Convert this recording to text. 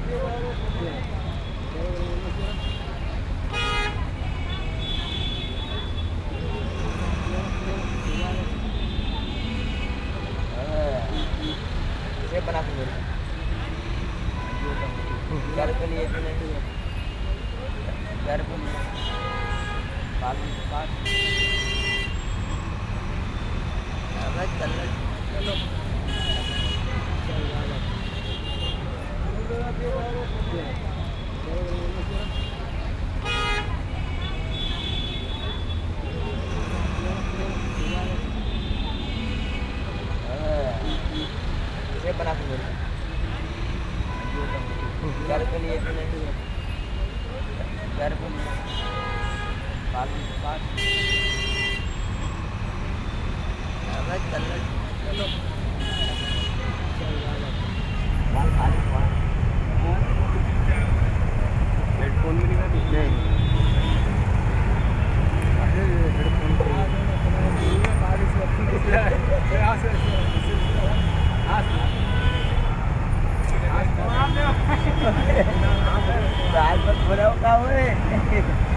ये बना के मेरे घर पे लिए थे नहीं घर पे लिए बात अब चलो ये बना के मेरे घर पे लिए थे नहीं घर पे लिए बात अब चलो हेडफोन में नहीं दाल पर थोड़ा का हुए